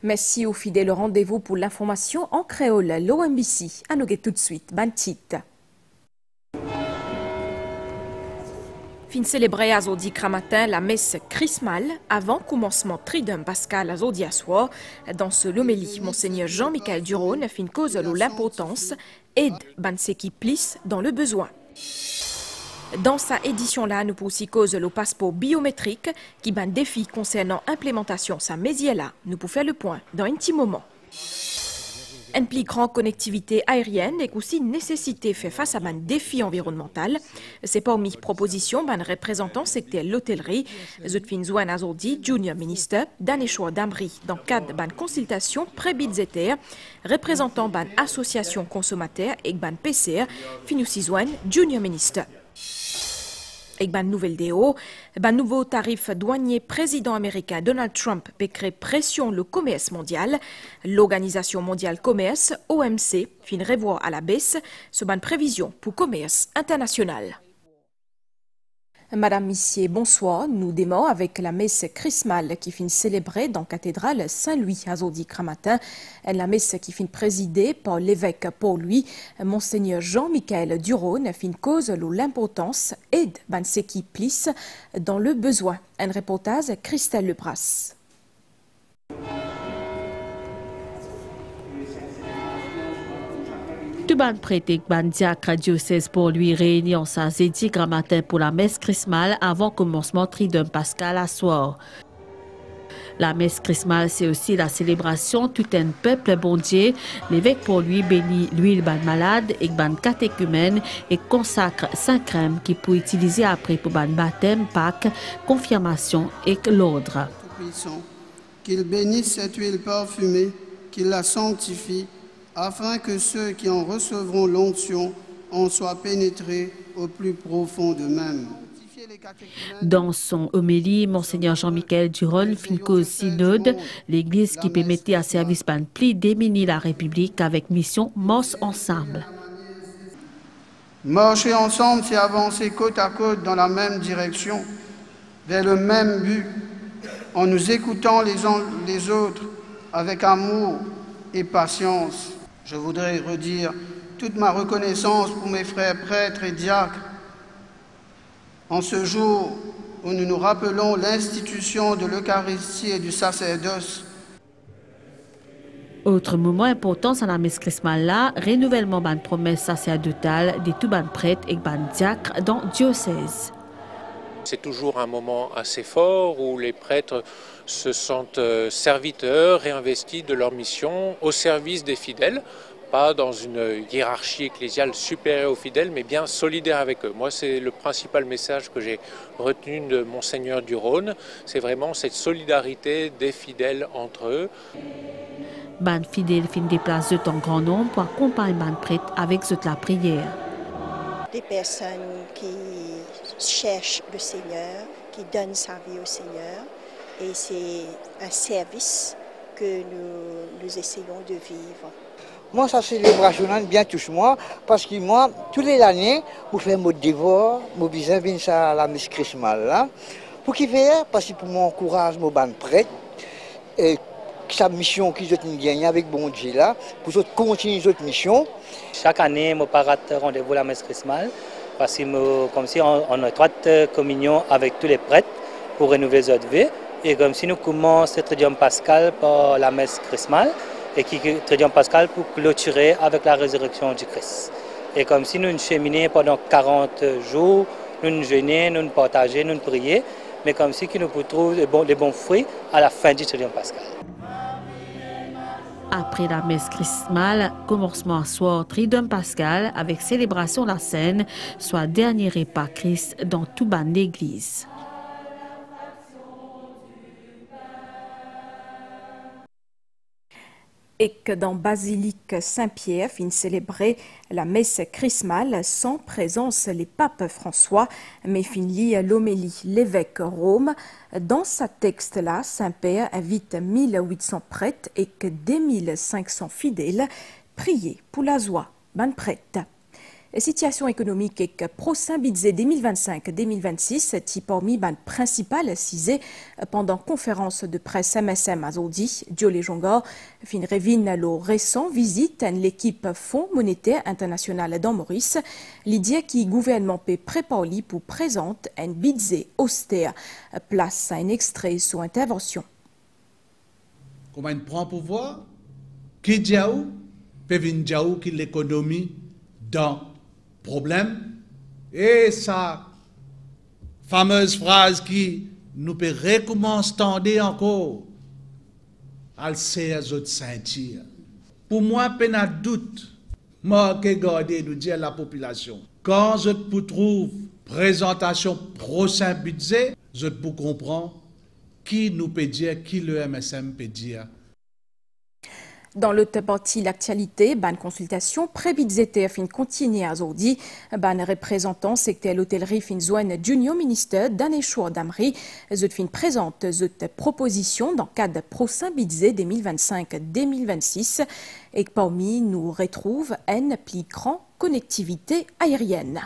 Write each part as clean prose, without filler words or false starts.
Merci aux fidèles rendez-vous pour l'information en créole, l'OMBC. À nous tout de suite, bantit. Fin célébré à Zodi matin la messe chrismale avant commencement Tridum Pascal à Zodi soir. Dans ce lomélie, Monseigneur Jean-Michel Duron fin cause l'importance aide ban qui plisse dans le besoin. Dans sa édition-là, nous aussi cause le passeport biométrique qui ban défi concernant implémentation sa mésier-là. Nous pouvons faire le point dans un petit moment. Une plus grande connectivité aérienne et aussi nécessité fait face à un défi environnemental. C'est parmi propositions d'un représentant secteur l'hôtellerie. Zutfin Zouan Azordi, Junior Minister, d'un choix d'Ambri dans le cadre d'une consultation pré-budgétaire, représentant d'une association consommateur et d'un PCR, Finussi Zouan, Junior Minister. Avec une nouvelle déo, un nouveau tarif douanier président américain Donald Trump peut créer pression le commerce mondial. L'Organisation mondiale commerce, OMC, fin revoir à la baisse ce ban prévision pour commerce international. Madame, Messieurs, bonsoir. Nous démarrons avec la messe chrismale qui finit célébrée dans la cathédrale Saint-Louis à Zodi matin. La messe qui finit présidée par l'évêque pour lui, Monseigneur Jean-Michel Duron, fin cause l'importance aide ban qui plisse dans le besoin. Un reportage Christelle Lebras. Tout ban prêté ban diacre diocèse pour lui réunion sa zédi matin pour la messe chrismale avant commencement Tridum Pascal à soir. La messe chrismale, c'est aussi la célébration tout un peuple bon Dieu. L'évêque pour lui bénit l'huile ban malade et ban catéchumène et consacre 5 crèmes qui peut utiliser après pour ban baptême, Pâques, confirmation et l'ordre. Qu'il bénisse cette huile parfumée, qu'il la sanctifie, afin que ceux qui en recevront l'onction en soient pénétrés au plus profond d'eux-mêmes. Dans son homélie, Monseigneur Jean-Michel Duron fin cause synode, l'église qui peut mettre à service ban pli démini la République avec mission Marche ensemble. Marcher ensemble, c'est avancer côte à côte dans la même direction, vers le même but, en nous écoutant les uns les autres avec amour et patience. Je voudrais redire toute ma reconnaissance pour mes frères prêtres et diacres. En ce jour où nous nous rappelons l'institution de l'Eucharistie et du sacerdoce. Autre moment important à la messe chrismale là, renouvellement de promesse sacerdotale des tout ban prêtres et ban diacres dans le diocèse. C'est toujours un moment assez fort où les prêtres se sentent serviteurs et investis de leur mission au service des fidèles, pas dans une hiérarchie ecclésiale supérieure aux fidèles, mais bien solidaire avec eux. Moi, c'est le principal message que j'ai retenu de Monseigneur Duron, c'est vraiment cette solidarité des fidèles entre eux. Ban fidèles fin déplacent en grand nombre pour accompagner ban prêtres avec la prière. Des personnes qui cherchent le Seigneur, qui donnent sa vie au Seigneur. Et c'est un service que nous essayons de vivre. Moi, sa célébration bien touche moi, parce que moi, toutes les années, je fais mon devoir, je viens venir à la messe chrismale là. Pour qui faire? Parce que pour m'encourager, mon ban prêtre, et sa mission qu'ils ont gagnée avec bon Dieu là, pour continuer cette mission. Chaque année, je rate rendez-vous à la messe chrismale, parce que comme si on a étroite communion avec tous les prêtres pour renouveler notre vie. Et comme si nous commençons le Tridium Pascal par la messe chrismale, et qui Tridium Pascal pour clôturer avec la résurrection du Christ. Et comme si nous cheminons pendant 40 jours, nous jeûnons, nous partageons, nous prions, mais comme si nous trouvons les bons fruits à la fin du Tridium Pascal. Après la messe chrismale, commencement à soir Tridum Pascal avec célébration la scène, soit dernier repas Christ dans tout ban l'église. Et que dans Basilique Saint-Pierre, fin célébrer la messe chrismale sans présence les papes François, mais fin lit l'homélie l'évêque Rome. Dans sa texte-là, Saint-Père invite 1800 prêtres et que 2500 fidèles prier pour la joie ban prêtre. Situation économique et prochain budget 2025-2026, qui parmi les principales cisées pendant conférence de presse MSM à Zodi, Diolé Jonga, fin revine le récent visite à l'équipe Fonds monétaire international dans Maurice, l'idée qui gouvernement peut préparer pour présenter un budget austère. Place à un extrait sous intervention. Comment il prend pouvoir? Qui dit où? Peut venir qui l'économie dans problème, et sa fameuse phrase qui nous peut recommencer encore à se sentir. Pour moi, peine à doute, moi que garder nous dire à la population. Quand je trouve présentation prochain budget, je peux comprendre qui nous peut dire, qui le MSM peut dire. Dans l'autre partie de l'actualité, ban consultation pré-budgétaire fin continue à aujourd'hui. Ban représentant secteur l'hôtellerie fin zone junior minister d'un échoir d'Amri. Zut fin présente zut proposition dans le cadre prochain budget 2025-2026 et parmi nous retrouve une plus grande connectivité aérienne.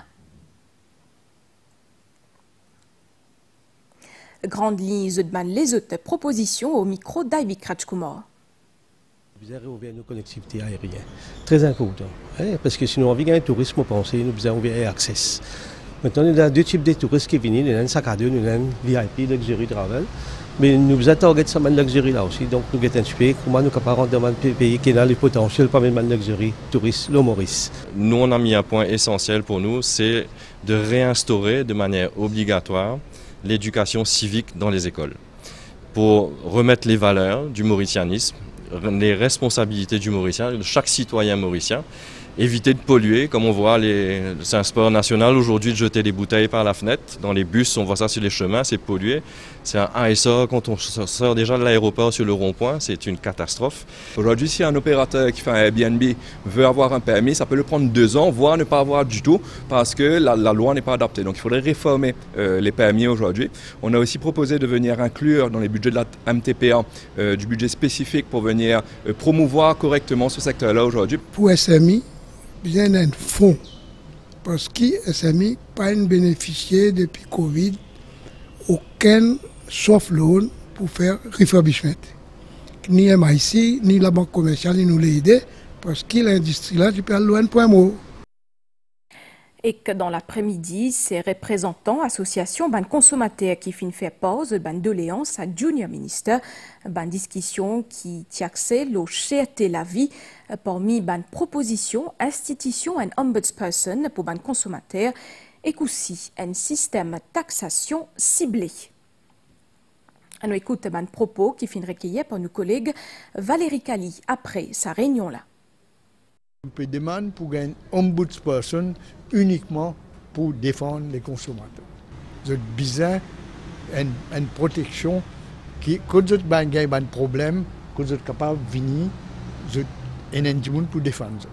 Grande ligne zut ban les autres propositions au micro d'Ivy Kratchkumar. Nous avons ouvert nos connectivités aériennes. Très important. Parce que si nous avons un tourisme pensé, nous avons ouvert accès. Maintenant, nous avons deux types de touristes qui viennent. Nous avons un sac à dos, nous avons un VIP, Luxury Travel. Mais nous avons target ça, Luxury là aussi. Donc, nous avons un super. Comment nous sommes capables de rentrer dans un pays qui a le potentiel pour mettre Luxury touristes, le Maurice. Nous, on a mis un point essentiel pour nous, c'est de réinstaurer de manière obligatoire l'éducation civique dans les écoles. Pour remettre les valeurs du mauritianisme, les responsabilités du Mauricien, de chaque citoyen mauricien, éviter de polluer, comme on voit, c'est un sport national aujourd'hui de jeter les bouteilles par la fenêtre, dans les bus, on voit ça sur les chemins, c'est polluer. C'est un ASA quand on sort déjà de l'aéroport sur le rond-point, c'est une catastrophe. Aujourd'hui, si un opérateur qui fait un Airbnb veut avoir un permis, ça peut le prendre 2 ans, voire ne pas avoir du tout, parce que la loi n'est pas adaptée. Donc il faudrait réformer les permis aujourd'hui. On a aussi proposé de venir inclure dans les budgets de la MTPA du budget spécifique pour venir promouvoir correctement ce secteur-là aujourd'hui. Pour SMI, bien un fonds, parce que SMI pas bénéficié depuis Covid aucun soft loan pour faire refurbishment. Ni MIC, ni la banque commerciale, ni nous les aider, parce que l'industrie là, tu peux aller loin point mot. Et que dans l'après-midi, ces représentants, associations, ban consommateurs qui fin fait pause, ban doléances à Junior Minister, ban discussion qui tiaxait l'eau cherté la vie, parmi ban propositions, institution un ombudsperson pour ban consommateurs, et aussi un système taxation ciblé. On écoute un propos qui fin recueilli par nos collègues Valérie Cali après sa réunion là. On peut demander pour un ombudsperson uniquement pour défendre les consommateurs. J'ai besoin d'une protection qui, quand vous avez un problème, quand vous êtes capable de venir, vous avez un monde pour défendre.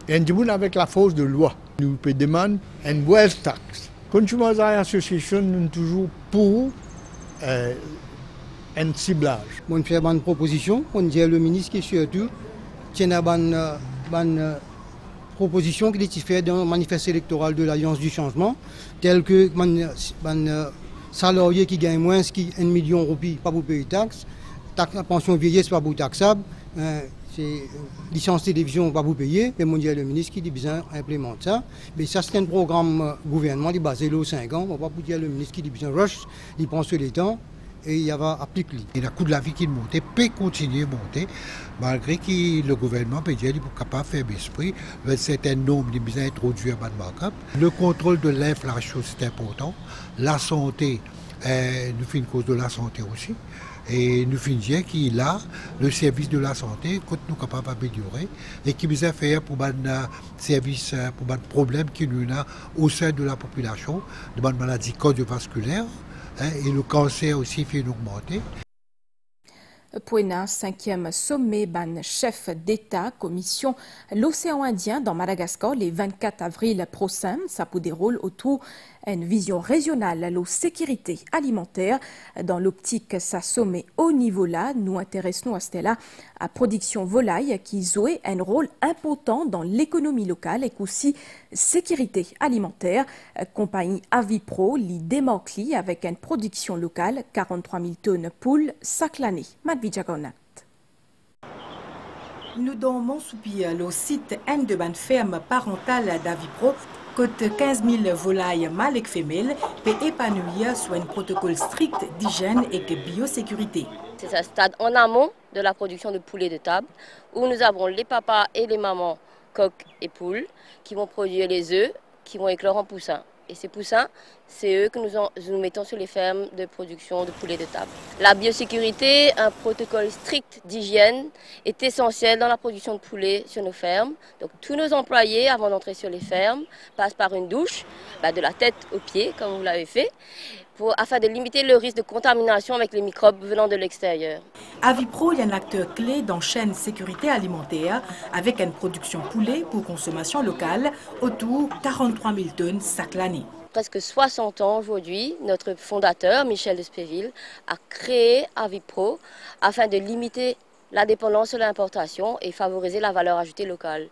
Et un monde avec la force de loi. Nous pouvons demander une wealth tax. Consumers Association nous toujours pour un ciblage. On fait une proposition, on dit le ministre qui surtout tient une proposition qui est faite dans le manifeste électoral de l'Alliance du Changement, tel que un salarié qui gagne moins que 1 million de roupies pas pour payer taxe, pension vieillesse pas pour taxable, licence télévision pas pour payer, et mon le ministre qui dit bien implémente ça. Mais ça c'est un programme gouvernement qui est basé là 5 ans, on va pas dire le ministre qui dit bien rush, il prend sur les temps. Et il y va appliquer. Et le coût de la vie qui monte peut continuer à monter, malgré que le gouvernement peut dire qu'il est capable de faire l'esprit, un certain nombre de besoins introduits à markup. Le contrôle de l'inflation, c'est important. La santé, nous faisons une cause de la santé aussi. Et nous faisons qu'il a le service de la santé, que nous sommes capables d'améliorer, et qui nous a fait pour un service, pour un problème qui nous a au sein de la population, de maladies cardiovasculaires. Et le cancer aussi fait augmenter. Pour un 5e sommet ban chef d'État, commission l'océan Indien dans Madagascar, les 24 avril prochain, ça peut dérouler autour une vision régionale à la sécurité alimentaire. Dans l'optique s'assommer au niveau là, nous intéressons à cela à production volaille qui joue un rôle important dans l'économie locale et aussi sécurité alimentaire. Compagnie Avipro li démarque avec une production locale 43 000 tonnes poules chaque année. Nous dormons sous le site N de ban ferme parentale d'Avipro, côté 15 000 volailles mâles et femelles, peut épanouir sur un protocole strict d'hygiène et de biosécurité. C'est un stade en amont de la production de poulets de table, où nous avons les papas et les mamans, coqs et poules, qui vont produire les œufs, qui vont éclore en poussins. Et ces poussins, c'est eux que nous mettons sur les fermes de production de poulets de table. La biosécurité, un protocole strict d'hygiène est essentiel dans la production de poulets sur nos fermes. Donc tous nos employés, avant d'entrer sur les fermes, passent par une douche, de la tête aux pieds, comme vous l'avez fait, afin de limiter le risque de contamination avec les microbes venant de l'extérieur. Avipro est un acteur clé dans la chaîne sécurité alimentaire avec une production poulet pour consommation locale autour de 43 000 tonnes chaque année. Presque 60 ans aujourd'hui, notre fondateur, Michel Despéville, a créé Avipro afin de limiter la dépendance sur l'importation et favoriser la valeur ajoutée locale.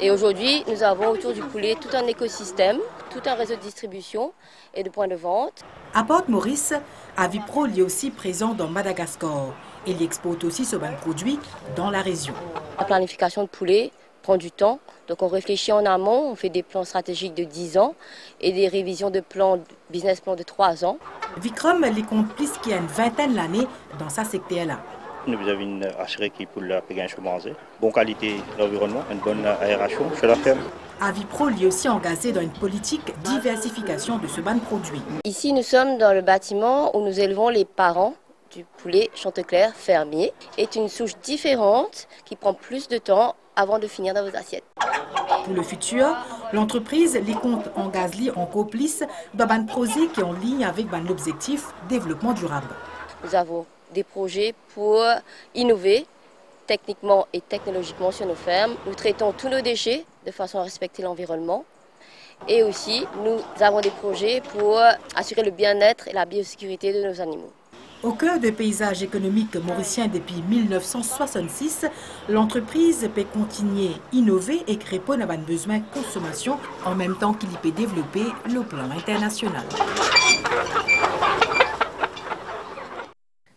Et aujourd'hui, nous avons autour du poulet tout un écosystème, tout un réseau de distribution et de points de vente. À Port-Maurice, Avipro est aussi présent dans Madagascar. Il exporte aussi ce bon produit dans la région. La planification de poulet prend du temps, donc on réfléchit en amont, on fait des plans stratégiques de 10 ans et des révisions de plans, business plan de 3 ans. Vikram les compte plus qu'il y a une vingtaine d'années dans ce secteur-là. Nous avons une assurée qui pour la pékin chaumanger, bonne qualité de l'environnement, une bonne aération chez la ferme. Avipro est aussi engagé dans une politique de diversification de ce ban produit. Ici, nous sommes dans le bâtiment où nous élevons les parents du poulet Chanteclair fermier. C'est une souche différente qui prend plus de temps avant de finir dans vos assiettes. Pour le futur, l'entreprise les compte engagés en complice dans un projet qui est en ligne avec l'objectif développement durable. Nous avons des projets pour innover techniquement et technologiquement sur nos fermes. Nous traitons tous nos déchets de façon à respecter l'environnement. Et aussi, nous avons des projets pour assurer le bien-être et la biosécurité de nos animaux. Au cœur du paysage économique mauricien depuis 1966, l'entreprise peut continuer à innover et créer pour nos besoins de consommation en même temps qu'il peut développer le plan international.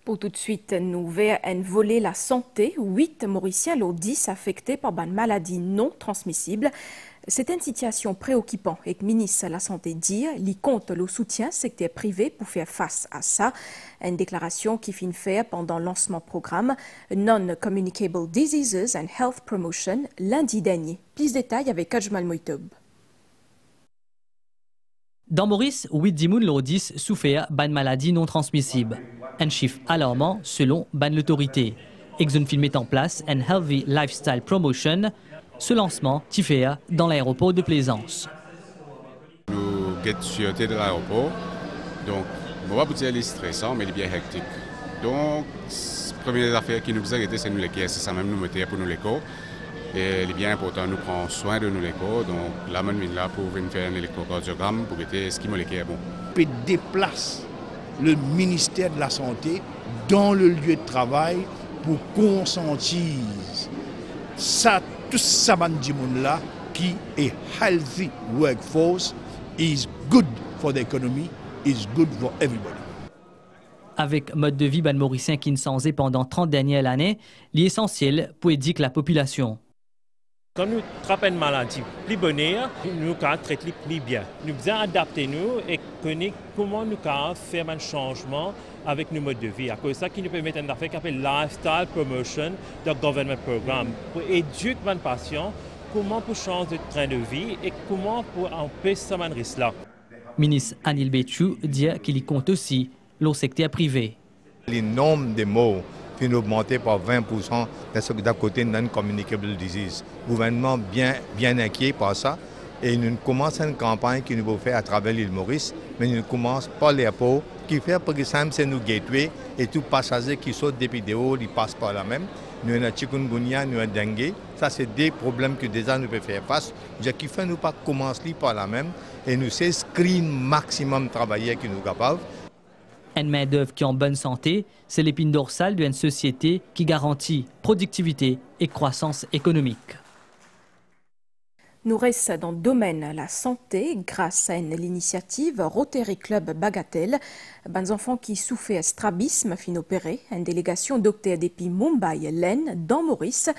Pour tout de suite, nous verrons voler la santé. 8 Mauriciens l'ont 10 affectés par une maladie non transmissible. C'est une situation préoccupante et le ministre de la Santé dit qu'il compte le soutien secteur privé pour faire face à ça. Une déclaration qui finit faire pendant le lancement programme Non-Communicable Diseases and Health Promotion lundi dernier. Plus de détails avec Ajmal Moitob. Dans Maurice, 8 dimoun l'ont 10 souffert d'une maladie non transmissible. Un chiffre alarmant selon l'autorité. Exonfil met en place un Healthy Lifestyle Promotion. Ce lancement qui fait dans l'aéroport de Plaisance. Nous avons sûreté de l'aéroport, donc on va vous dire c'est stressant mais il est bien hectique. Donc la première affaire qui nous a arrêté c'est nous les caisses, c'est ça même nous mettons pour nous les corps. Et il est bien important nous prendre soin de nous les corps, donc là nous là pour venir faire un électrocardiogramme pour voir ce qui me les est bon. On déplace le ministère de la Santé dans le lieu de travail pour conscientiser ça. Tout ça là qui est healthy workforce is good for the economy, is good for everybody. Avec mode de vie mauricien qui ne s'en pendant 30 dernières années, l'essentiel pour éduquer la population. Quand nous traitons une maladie plus bonne, nous devons traiter plus bien. Nous devons adapter nous et connaître comment nous devons faire un changement avec nos modes de vie. C'est ça qui nous permet de faire un lifestyle promotion de government programme pour éduquer les patients comment pour changer de train de vie et comment pour empêcher ce risque-là. Ministre Anil Béchou dit qu'il y compte aussi le secteur privé. Le nombre de morts finit d'augmenter par 20% d'un côté non-communicable disease. Le gouvernement bien inquiet par ça. Et nous commençons une campagne qui nous va faire à travers l'île Maurice, mais nous commençons par l'aéroport, qui fait par exemple c'est nos gateways et tout passager qui saute depuis des hauts, ils passent par là même. Nous avons chikungunya, nous avons dengue, Ça, c'est des problèmes que déjà nous pouvons faire face. Je qui fait nous pas commencer par la même et nous c'est screen maximum travailler qui nous capable. Une main-d'œuvre qui est en bonne santé, c'est l'épine dorsale d'une société qui garantit productivité et croissance économique. Nous restons dans le domaine la santé grâce à l'initiative Rotary Club Bagatelle. Les enfants qui souffrent de strabisme fin opéré. Une délégation docteur depuis Mumbai, l'Aisne, dans Maurice.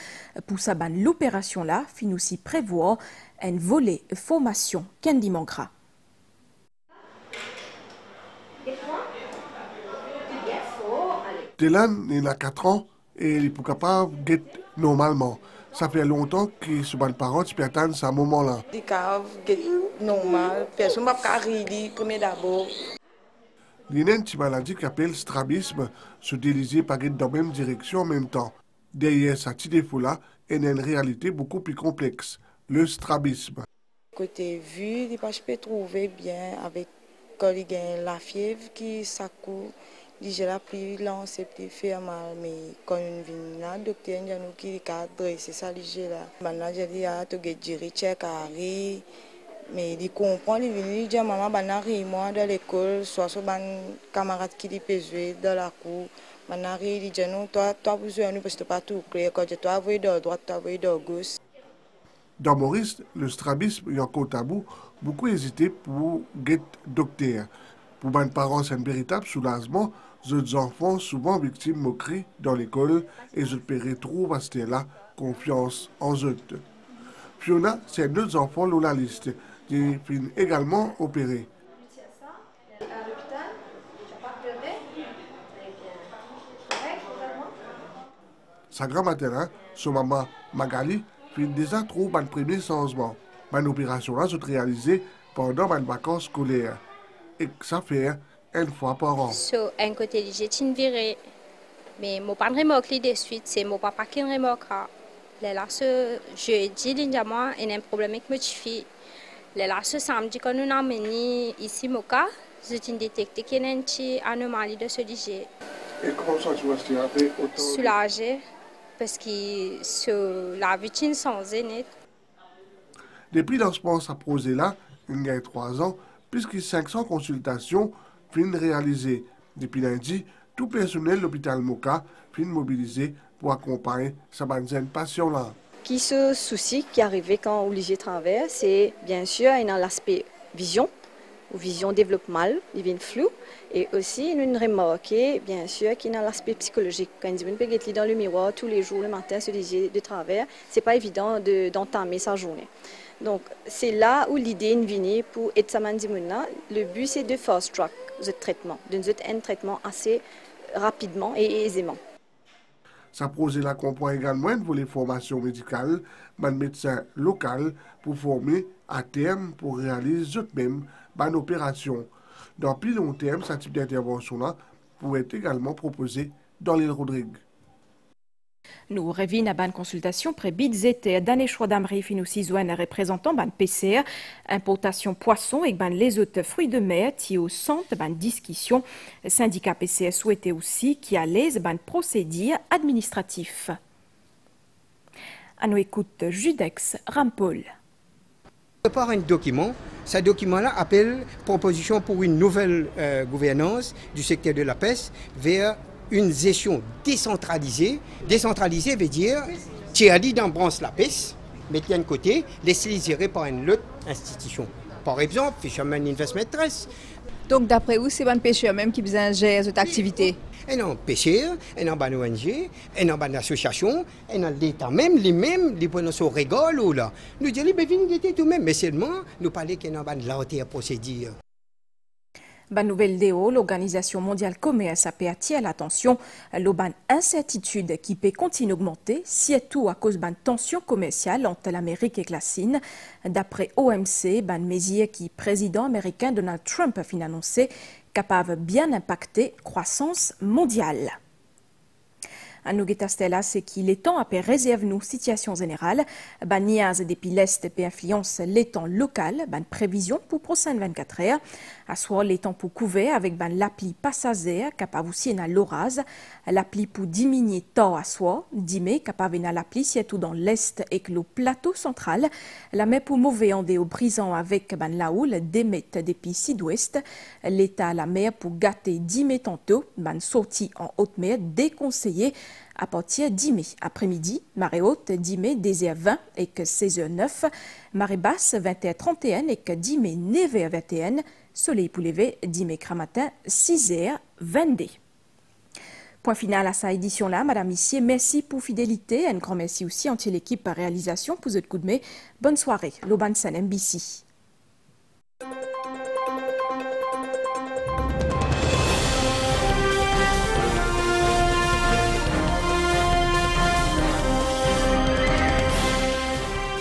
Pour ça, l'opération là, fin aussi prévoir un volet formation Candy Mangra. Dylan, il a 4 ans et il est capable d'être normalement. Ça fait longtemps que ce bon parent peut attendre ce moment-là. Il est normal, personne ne peut pas rire d'abord. Il y a une maladie qui s'appelle strabisme, se diriger par dans la même direction en même temps. Derrière ce petit défaut-là, il y a une réalité beaucoup plus complexe, le strabisme. Côté vue, il peut trouver bien avec quand il y a la fièvre qui s'accourt. J'ai la plus lente, c'est plus fait mal, mais quand on vient là, le docteur nous qui a dressé ça, j'ai là. Maintenant, j'ai dit à te gérer, check à rire, mais il comprend, il vient, il dit à maman, moi dans l'école, soit sur un camarade qui peut jouer dans la cour. Maintenant, il dit non, toi, vous jouez, parce que tu pas tout clair, quand tu as envoyé de droite, tu as envoyé de gauche. Dans Maurice, le strabisme est encore tabou, beaucoup hésité pour get docteur. Pour mes parents, c'est un véritable soulagement. Les enfants souvent victimes de moqueries dans l'école et je peux trouver à ce là confiance en eux. Fiona, c'est un autre enfant dans la liste qui finit également opéré. Sa grand-mère, son maman Magali, finit déjà trouver un premier changement. Mon opération là, c'est réalisée pendant mes vacances scolaires. Et ça fait une fois par an. Sur un côté, j'ai une virée. Mais mon pas remorque de suite, c'est mon papa qui remorquera. Là, ce jeudi, il y a un problème avec ma fille. Là, ce samedi, quand nous avons mené ici, Moka, j'ai détecté qu'il y a une anomalie de ce digé. Et comment ça, tu vas se après autant? Soulagé, parce que la routine sans net. Depuis lancement de sa projet là, il y a 3 ans, plus que 500 consultations finissent réalisées. Depuis lundi, tout personnel de l'hôpital Moka finit mobilisé pour accompagner sa bonne patient-là. Qui se soucie qui arrive quand Olivier traverse, c'est bien sûr l'aspect vision, ou vision développe mal, il vient flou, et aussi nous remarquons bien sûr qu'il y a l'aspect psychologique. Quand il peut être dans le miroir tous les jours, le matin, se dire de travers, c'est pas évident d'entamer sa journée. Donc, c'est là où l'idée est venue pour Etsaman Dimuna. Le but, c'est de fast-track ce traitement, de faire un traitement assez rapidement et aisément. Ça projet-là comprend également une volet formation médicale, un médecin local pour former à terme pour réaliser eux-mêmes une opération. Dans plus long terme, ce type d'intervention-là pourrait être également proposé dans l'île Rodrigue. Nous revenons à une consultation près Bidzete, d'un choix d'Amri, fin aussi un représentant ban PCR, importation poisson et ban les autres fruits de mer, qui au centre ban discussion. Le syndicat PCR souhaitait aussi qu'il y a les ban procédures administratifs. À nous écoute Judex Rampol. Par un document, ce document-là appelle proposition pour une nouvelle gouvernance du secteur de la pêche vers une gestion décentralisée. Décentralisée veut dire tu as dit dans branche la pêche, mais tu as un côté, laisse-les gérer par une autre institution. Par exemple, Fisherman Investment Trust. Donc d'après vous, c'est un pêcheur même qui besoin de gérer cette activité? Et non, pêcheurs, et non, une ONG, et non, une association, et non, l'État même, les mêmes, les bonnes se rigolent ou là. Nous disons, les bévines étaient tout même, mais seulement, nous parlons qu'il y a une lenteur procédure. Ban nouvelle DO, l'Organisation mondiale commerce a attiré l'attention l'auban incertitude qui peut continuer d'augmenter, surtout à cause d'une tension commerciale entre l'Amérique et la Chine. D'après OMC, ban mesure qui président américain Donald Trump a annoncé capable bien impacter croissance mondiale. À nous Stella, c'est qu'il est temps après réserve nous situation générale, ban niaz depuis l'est peut influence les temps local, ban prévision pour prochaines 24 heures. À soir les temps pour couvert avec ban l'appli passager capable aussi na l'orage, l'appli pour diminuer temps à soir, dimé capable na l'appli surtout dans l'est et le plateau central, la mer pour mauvais en au brisant avec ban la houle démet depuis sud-ouest, l'état la mer pour gâter dimé tantôt, ban sorti en haute mer déconseillé à partir d'10 après-midi, marée haute 10 mai 10h20 et que 16h09, marée basse 20h31 et que 10 mai 9h21, soleil pour lever 10 mai matin 6h22. Point final à sa édition là, Madame Missier, merci pour fidélité, un grand merci aussi entier l'équipe par réalisation pour votre coup de main. Bonne soirée, Loban San MBC.